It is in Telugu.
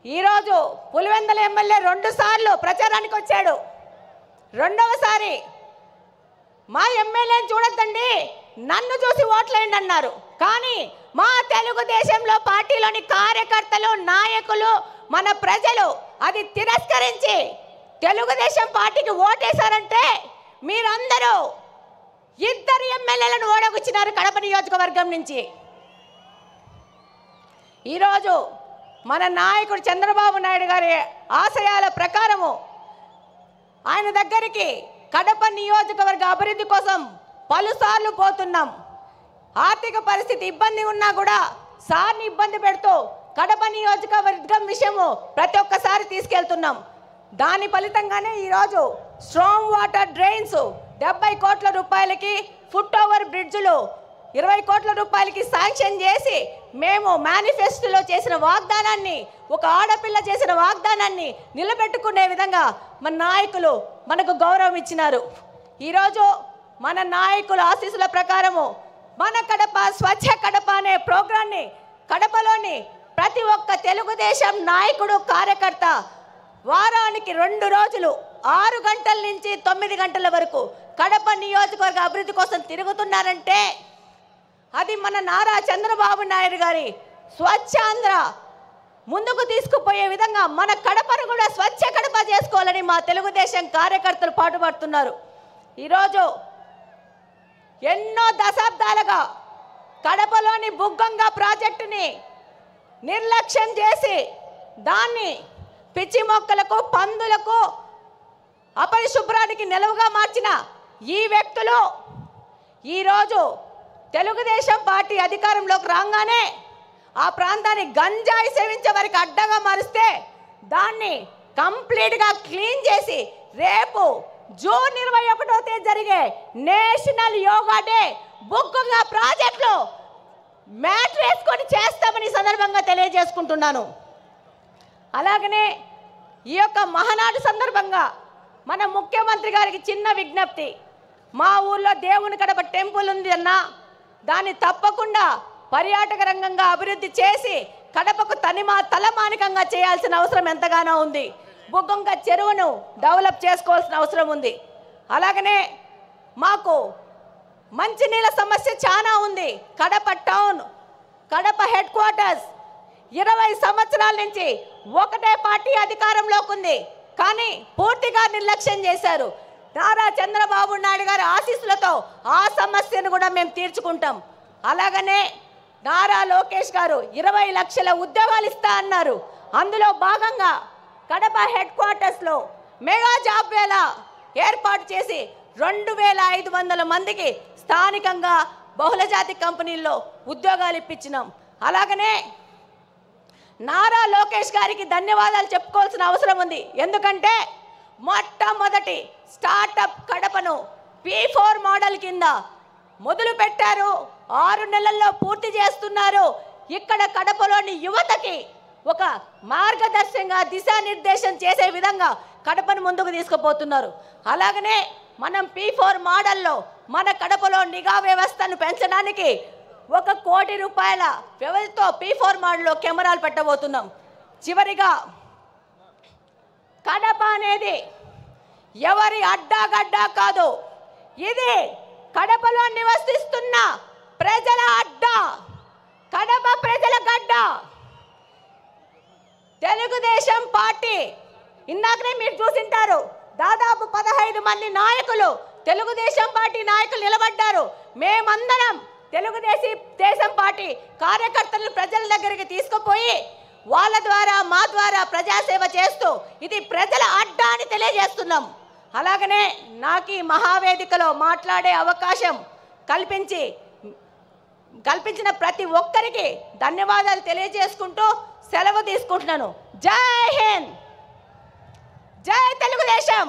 ఈరోజు పులివెందుల ఎమ్మెల్యే 2 సార్లు ప్రచారానికి వచ్చాడు. రెండవసారి మా ఎమ్మెల్యేని చూడొద్దండి, నన్ను చూసి ఓట్లేయండి అన్నారు. కానీ మా తెలుగుదేశంలో పార్టీలోని కార్యకర్తలు, నాయకులు, మన ప్రజలు అది తిరస్కరించి తెలుగుదేశం పార్టీకి ఓటేశారంటే మీరందరూ 2 ఎమ్మెల్యేలను ఓడగొచ్చినారు కడప నియోజకవర్గం నుంచి. ఈరోజు మన నాయకుడు చంద్రబాబు నాయుడు గారి ఆశయాల ప్రకారము ఆయన దగ్గరికి కడప నియోజకవర్గ అభివృద్ధి కోసం పలుసార్లు పోతున్నాం. ఆర్థిక పరిస్థితి ఇబ్బంది ఉన్నా కూడా సార్ని ఇబ్బంది పెడుతూ కడప నియోజకవర్గం విషయము ప్రతి ఒక్కసారి తీసుకెళ్తున్నాం. దాని ఫలితంగానే ఈరోజు స్ట్రాంగ్ వాటర్ డ్రైన్స్ 70 కోట్ల రూపాయలకి, ఫుట్ ఓవర్ బ్రిడ్జ్లు 20 కోట్ల రూపాయలకి శాంక్షన్ చేసి మేము మేనిఫెస్టోలో చేసిన వాగ్దానాన్ని, ఒక ఆడపిల్ల చేసిన వాగ్దానాన్ని నిలబెట్టుకునే విధంగా మన నాయకులు మనకు గౌరవం ఇచ్చినారు. ఈరోజు మన నాయకుల ఆశీస్సుల ప్రకారము మన కడప స్వచ్ఛ కడప అనే ప్రోగ్రాన్ని కడపలోని ప్రతి ఒక్క తెలుగుదేశం నాయకుడు, కార్యకర్త వారానికి 2 రోజులు 6 గంటల నుంచి 9 గంటల వరకు కడప నియోజకవర్గ అభివృద్ధి కోసం తిరుగుతున్నారంటే అది మన నారా చంద్రబాబు నాయుడు గారి స్వచ్ఛాంధ్ర ముందుకు తీసుకుపోయే విధంగా మన కడపను కూడా స్వచ్ఛ కడప చేసుకోవాలని మా తెలుగుదేశం కార్యకర్తలు పాటుపడుతున్నారు. ఈరోజు ఎన్నో దశాబ్దాలుగా కడపలోని బుగ్గంగా ప్రాజెక్టుని నిర్లక్ష్యం చేసి దాన్ని పిచ్చి మొక్కలకు, పందులకు, అపరిశుభ్రానికి నిలవుగా మార్చిన ఈ వ్యక్తులు ఈరోజు తెలుగుదేశం పార్టీ అధికారంలోకి రాగానే ఆ ప్రాంతాన్ని గంజాయి సేవించే వారికి అడ్డగా మారిస్తే దాన్ని కంప్లీట్గా క్లీన్ చేసి రేపు జూన్ 21వ తేదీ జరిగే నేషనల్ యోగా డే బుగ్గంగా ప్రాజెక్టులో మ్యాట్ వేసుకొని చేస్తామని సందర్భంగా తెలియజేసుకుంటున్నాను. అలాగనే ఈ యొక్క మహానాడు సందర్భంగా మన ముఖ్యమంత్రి గారికి చిన్న విజ్ఞప్తి. మా ఊర్లో దేవుని కడప టెంపుల్ ఉంది అన్న, దాన్ని తప్పకుండా పర్యాటక రంగంగా అభివృద్ధి చేసి కడపకు తలమానికంగా చేయాల్సిన అవసరం ఎంతగానో ఉంది. బుగ్గంగ చెరువును డెవలప్ చేసుకోవాల్సిన అవసరం ఉంది. అలాగనే మాకు మంచినీళ్ళ సమస్య చాలా ఉంది. Kadapa town, Kadapa head quarters 20 సంవత్సరాల నుంచి ఒకటే పార్టీ అధికారంలోకి ఉంది, కానీ పూర్తిగా నిర్లక్ష్యం చేశారు. నారా చంద్రబాబు నాయుడు గారి ఆశీస్సులతో ఆ సమస్యను కూడా మేము తీర్చుకుంటాం. అలాగనే నారా లోకేష్ గారు 20 లక్షల ఉద్యోగాలు ఇస్తా అన్నారు. అందులో భాగంగా కడప హెడ్ క్వార్టర్స్లో మెగా జాబ్ వేళ ఏర్పాటు చేసి 2500 మందికి స్థానికంగా బహుళజాతి కంపెనీల్లో ఉద్యోగాలు ఇప్పించినాం. అలాగనే నారా లోకేష్ గారికి ధన్యవాదాలు చెప్పుకోవాల్సిన అవసరం ఉంది. ఎందుకంటే మొట్టమొదటి స్టార్టప్ కడపను P4 మోడల్ కింద మొదలు పెట్టారు. 6 నెలల్లో పూర్తి చేస్తున్నారు. ఇక్కడ కడపలోని యువతకి ఒక మార్గదర్శకంగా దిశానిర్దేశం చేసే విధంగా కడపను ముందుకు తీసుకుపోతున్నారు. అలాగనే మనం P4 మోడల్లో మన కడపలో నిఘా వ్యవస్థను పెంచడానికి 1 కోటి రూపాయల వ్యవధితో P4 మోడల్లో కెమెరాలు పెట్టబోతున్నాం. చివరిగా కడప అనేది ఎవరి అడ్డాగడ్డా కాదు, ఇది కడపలో నివసిస్తున్న ప్రజల అడ్డా, కడప ప్రజల గడ్డ. తెలుగుదేశం పార్టీ ఇందాకనే మీరు చూసింటారు, దాదాపు 15 మంది నాయకులు తెలుగుదేశం పార్టీ నాయకులు నిలబడ్డారు. మేమందరం తెలుగుదేశం పార్టీ కార్యకర్తలను ప్రజల దగ్గరికి తీసుకుపోయి వాళ్ళ ద్వారా మా ద్వారా ప్రజాసేవ చేస్తూ ఇది ప్రజల అడ్డా అని తెలియజేస్తున్నాం. అలాగనే నాకు ఈ మహావేదికలో మాట్లాడే అవకాశం కల్పించిన ప్రతి ఒక్కరికి ధన్యవాదాలు తెలియజేసుకుంటూ సెలవు తీసుకుంటున్నాను. జై హింద్, జై తెలుగుదేశం.